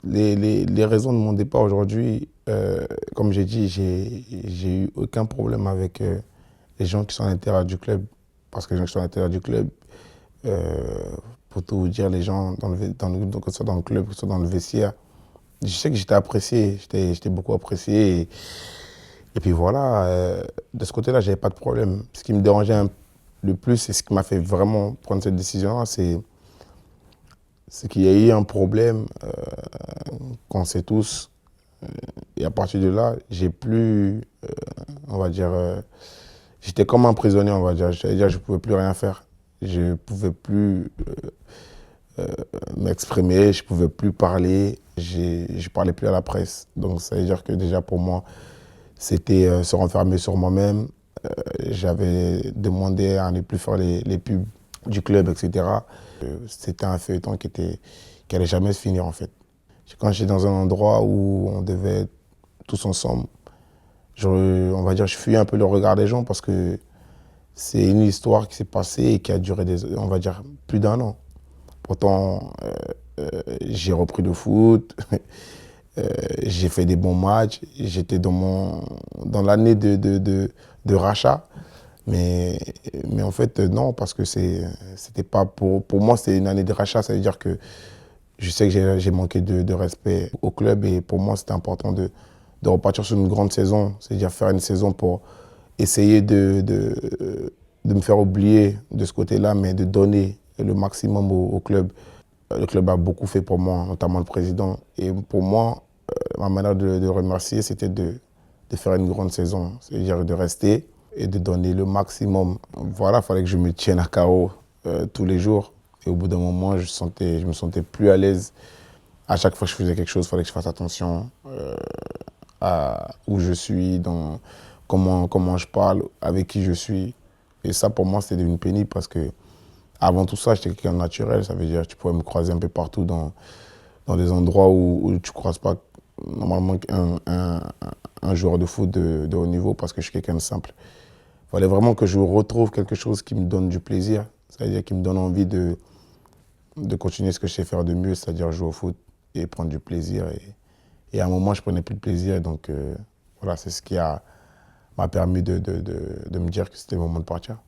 Les raisons de mon départ aujourd'hui, comme j'ai dit, j'ai eu aucun problème avec les gens qui sont à l'intérieur du club. Parce que les gens qui sont à l'intérieur du club, euh, pour tout vous dire, les gens, que ce soit dans le club, que ce soit dans le vestiaire, je sais que j'étais apprécié, j'étais beaucoup apprécié. Et puis voilà, de ce côté-là, j'avais pas de problème. Ce qui me dérangeait le plus et ce qui m'a fait vraiment prendre cette décision-là, c'est qu'il y a eu un problème qu'on sait tous. Et à partir de là, j'ai plus, on va dire, j'étais comme un prisonnier, on va dire. C'est-à-dire, je pouvais plus rien faire. Je pouvais plus m'exprimer, je pouvais plus parler, je parlais plus à la presse. Donc, ça veut dire que déjà pour moi, c'était se renfermer sur moi-même. J'avais demandé à ne plus faire les pubs du club, etc. C'était un feuilleton qui allait jamais se finir en fait. Quand j'étais dans un endroit où on devait être tous ensemble, on va dire, je fuyais un peu le regard des gens parce que c'est une histoire qui s'est passée et qui a duré, on va dire, plus d'un an. Pourtant, j'ai repris le foot, j'ai fait des bons matchs, j'étais dans l'année de rachat. Mais, mais en fait, non, parce que c'était pas pour moi, c'était une année de rachat. Ça veut dire que je sais que j'ai manqué de respect au club et pour moi, c'était important de repartir sur une grande saison. C'est-à-dire faire une saison pour essayer de me faire oublier de ce côté-là, mais de donner le maximum au club. Le club a beaucoup fait pour moi, notamment le président. Et pour moi, ma manière de remercier, c'était de faire une grande saison. C'est-à-dire de rester et de donner le maximum. Voilà, il fallait que je me tienne à KO tous les jours. Et au bout d'un moment, je me sentais plus à l'aise. À chaque fois que je faisais quelque chose, il fallait que je fasse attention à où je suis, comment je parle, avec qui je suis. Et ça, pour moi, c'était devenu pénible parce que avant tout ça, j'étais quelqu'un de naturel. Ça veut dire que tu pouvais me croiser un peu partout dans des endroits où tu ne croises pas normalement un joueur de foot de haut niveau parce que je suis quelqu'un de simple. Il fallait vraiment que je retrouve quelque chose qui me donne du plaisir, c'est-à-dire qui me donne envie de continuer ce que je sais faire de mieux, c'est-à-dire jouer au foot et prendre du plaisir. Et à un moment, je prenais plus de plaisir, donc voilà, c'est ce qui m'a permis de me dire que c'était le moment de partir.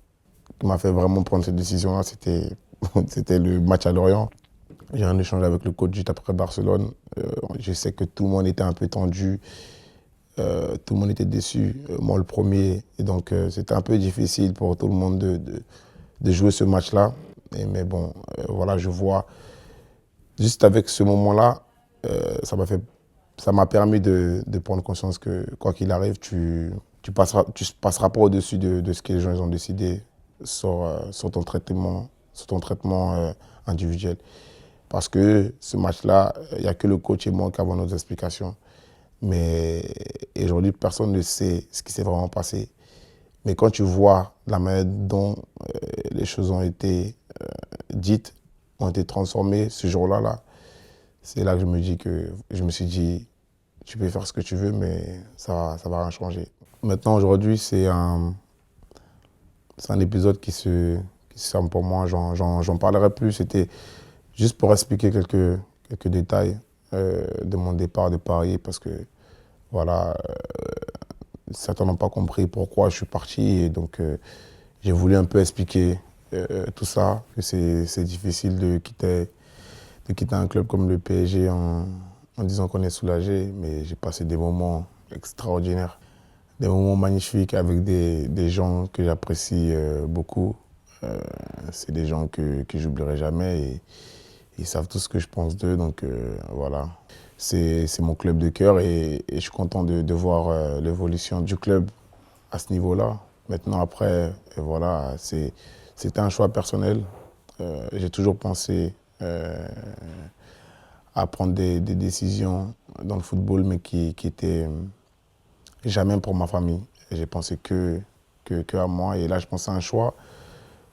Ce qui m'a fait vraiment prendre cette décision-là, c'était le match à Lorient. J'ai un échange avec le coach juste après Barcelone. Je sais que tout le monde était un peu tendu, tout le monde était déçu, moi le premier. Et donc c'était un peu difficile pour tout le monde de jouer ce match-là. Mais bon, voilà, je vois, juste avec ce moment-là, ça m'a permis de prendre conscience que quoi qu'il arrive, tu passeras pas au-dessus de ce que les gens ils ont décidé sur ton traitement individuel. Parce que ce match-là, il n'y a que le coach et moi qui avons nos explications. Mais aujourd'hui, personne ne sait ce qui s'est vraiment passé. Mais quand tu vois la manière dont les choses ont été dites, ont été transformées ce jour-là, c'est là que je me suis dit, tu peux faire ce que tu veux, mais ça va rien changer. Maintenant, aujourd'hui, c'est un épisode qui se ferme pour moi. J'en parlerai plus. C'était juste pour expliquer quelques détails de mon départ de Paris, parce que voilà, certains n'ont pas compris pourquoi je suis parti. Et donc, j'ai voulu un peu expliquer tout ça, que c'est difficile de quitter un club comme le PSG en disant qu'on est soulagé, mais j'ai passé des moments extraordinaires, des moments magnifiques avec des gens que j'apprécie beaucoup. C'est des gens que j'oublierai jamais et ils savent tout ce que je pense d'eux, donc voilà. C'est mon club de cœur et je suis content de voir l'évolution du club à ce niveau-là. Maintenant, après, voilà, c'était un choix personnel. J'ai toujours pensé à prendre des décisions dans le football, mais qui étaient jamais pour ma famille. J'ai pensé que à moi. Et là, je pensais à un choix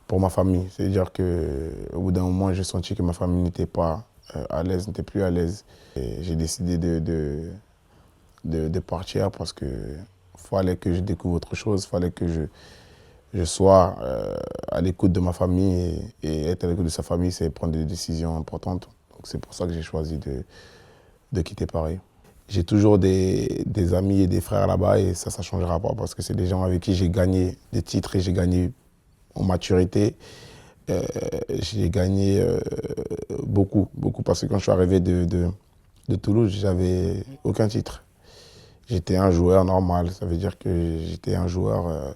pour ma famille. C'est-à-dire qu'au bout d'un moment, j'ai senti que ma famille n'était pas à l'aise, n'était plus à l'aise. Et j'ai décidé de partir parce que fallait que je découvre autre chose, fallait que je sois à l'écoute de ma famille et être à l'écoute de sa famille, c'est prendre des décisions importantes. Donc c'est pour ça que j'ai choisi de quitter Paris. J'ai toujours des amis et des frères là-bas et ça ne changera pas parce que c'est des gens avec qui j'ai gagné des titres et j'ai gagné en maturité. J'ai gagné beaucoup, beaucoup parce que quand je suis arrivé de Toulouse, j'avais aucun titre. J'étais un joueur normal, ça veut dire que j'étais un joueur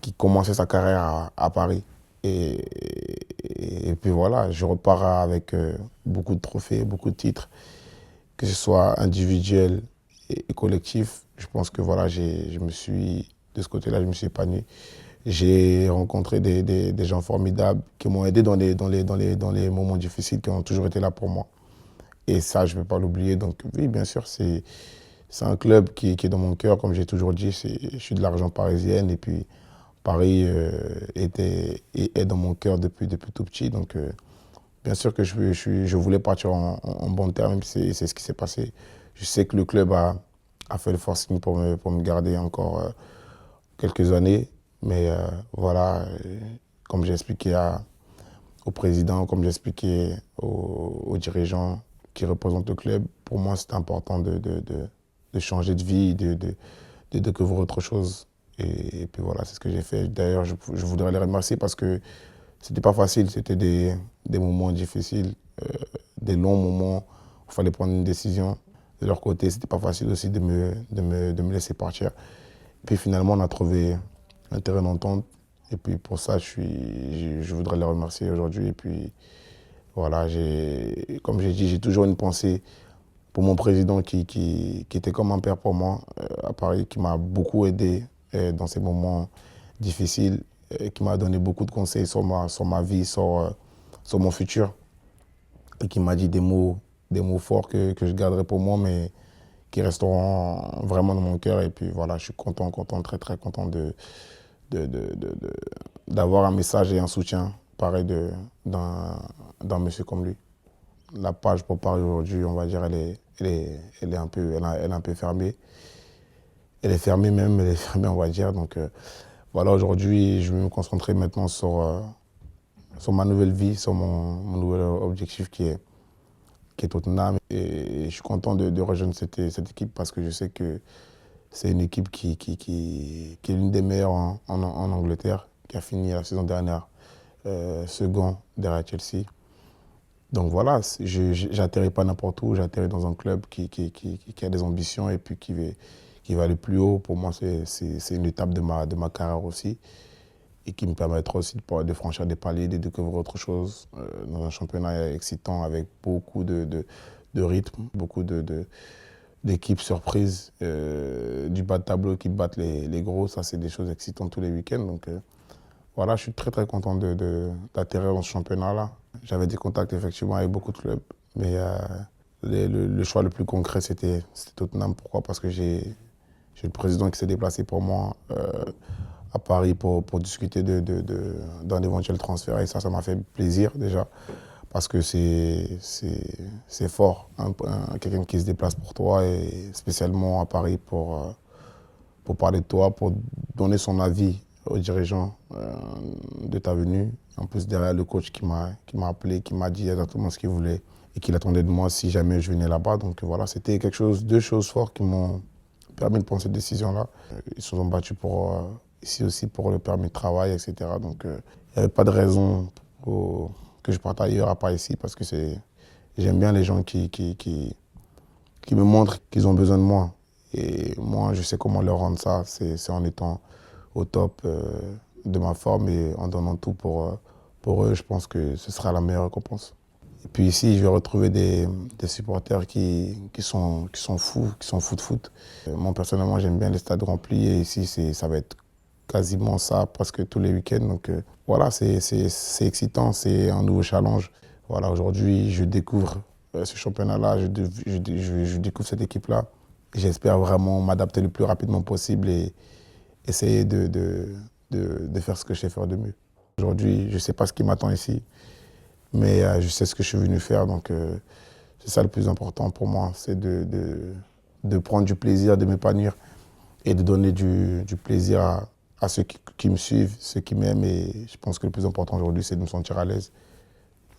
qui commençait sa carrière à Paris. Et puis voilà, je repars avec beaucoup de trophées, beaucoup de titres, que ce soit individuel et collectif. Je pense que voilà, de ce côté-là, je me suis épanoui. J'ai rencontré des gens formidables qui m'ont aidé dans les moments difficiles, qui ont toujours été là pour moi. Et ça, je ne vais pas l'oublier. Donc oui, bien sûr, c'est un club qui est dans mon cœur, comme j'ai toujours dit. Je suis de la région parisienne et puis Paris est dans mon cœur depuis tout petit. Donc bien sûr que je voulais partir en bon terme, même si c'est ce qui s'est passé. Je sais que le club a fait le forcing pour me garder encore quelques années. Mais voilà, comme j'ai expliqué au président, comme j'ai expliqué aux dirigeants qui représentent le club, pour moi c'est important de changer de vie, de découvrir autre chose. Et puis voilà, c'est ce que j'ai fait. D'ailleurs, je voudrais les remercier parce que c'était pas facile, c'était des moments difficiles, des longs moments où il fallait prendre une décision. De leur côté, c'était pas facile aussi de me laisser partir. Puis finalement, on a trouvé un terrain d'entente. Et puis pour ça, je voudrais les remercier aujourd'hui. Et puis voilà, comme j'ai dit, j'ai toujours une pensée pour mon président qui était comme un père pour moi à Paris, qui m'a beaucoup aidé dans ces moments difficiles, qui m'a donné beaucoup de conseils sur ma vie, sur mon futur. Et qui m'a dit des mots forts que je garderai pour moi, mais qui resteront vraiment dans mon cœur. Et puis voilà, je suis très très content d'avoir un message et un soutien pareil d'un monsieur comme lui. La page pour Paris aujourd'hui, on va dire, elle est un peu fermée. Elle est fermée même, elle est fermée, on va dire. Donc voilà, aujourd'hui, je vais me concentrer maintenant sur ma nouvelle vie, sur mon nouvel objectif qui est Tottenham. Et je suis content de rejoindre cette équipe parce que je sais que c'est une équipe qui est l'une des meilleures en Angleterre, qui a fini la saison dernière second derrière Chelsea. Donc voilà, j'atterris pas n'importe où, j'atterris dans un club qui a des ambitions et puis qui va aller plus haut. Pour moi, c'est une étape de ma carrière aussi et qui me permettra aussi de franchir des paliers, de découvrir autre chose dans un championnat excitant avec beaucoup de rythme, beaucoup d'équipes surprises du bas de tableau qui battent les gros. Ça, c'est des choses excitantes tous les week-ends. Donc voilà, je suis très très content d'atterrir dans ce championnat-là. J'avais des contacts effectivement avec beaucoup de clubs, mais le choix le plus concret, c'était Tottenham. Pourquoi? Parce que j'ai le président qui s'est déplacé pour moi à Paris pour discuter d'un éventuel transfert. Et ça m'a fait plaisir déjà, parce que c'est fort, quelqu'un qui se déplace pour toi, et spécialement à Paris pour parler de toi, pour donner son avis aux dirigeants de ta venue. En plus, derrière, le coach qui m'a appelé, qui m'a dit exactement ce qu'il voulait et qu'il attendait de moi si jamais je venais là-bas. Donc voilà, c'était deux choses fortes qui m'ont permis de prendre cette décision-là. Ils se sont battus ici aussi pour le permis de travail, etc. Donc il n'y avait pas de raison que je parte ailleurs à part ici, parce que j'aime bien les gens qui me montrent qu'ils ont besoin de moi. Et moi, je sais comment leur rendre ça, c'est en étant au top de ma forme et en donnant tout pour eux. Je pense que ce sera la meilleure récompense. Et puis ici, je vais retrouver des supporters qui sont fous, qui sont fous de foot. Moi, personnellement, j'aime bien les stades remplis, et ici, ça va être quasiment ça, presque tous les week-ends. Donc voilà, c'est excitant, c'est un nouveau challenge. Voilà, aujourd'hui, je découvre ce championnat-là, je découvre cette équipe-là. J'espère vraiment m'adapter le plus rapidement possible et essayer de faire ce que je sais faire de mieux. Aujourd'hui, je ne sais pas ce qui m'attend ici, mais je sais ce que je suis venu faire. Donc c'est ça le plus important pour moi, c'est de prendre du plaisir, de m'épanouir et de donner du plaisir à ceux qui me suivent, ceux qui m'aiment. Et je pense que le plus important aujourd'hui, c'est de me sentir à l'aise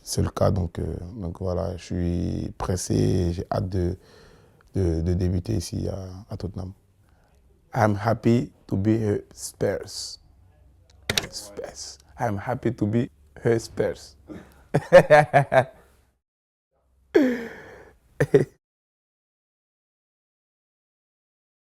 c'est le cas. Donc voilà, je suis pressé et j'ai hâte de débuter ici à Tottenham. I'm happy to be her Spurs. Spurs. I'm happy to be her Spurs.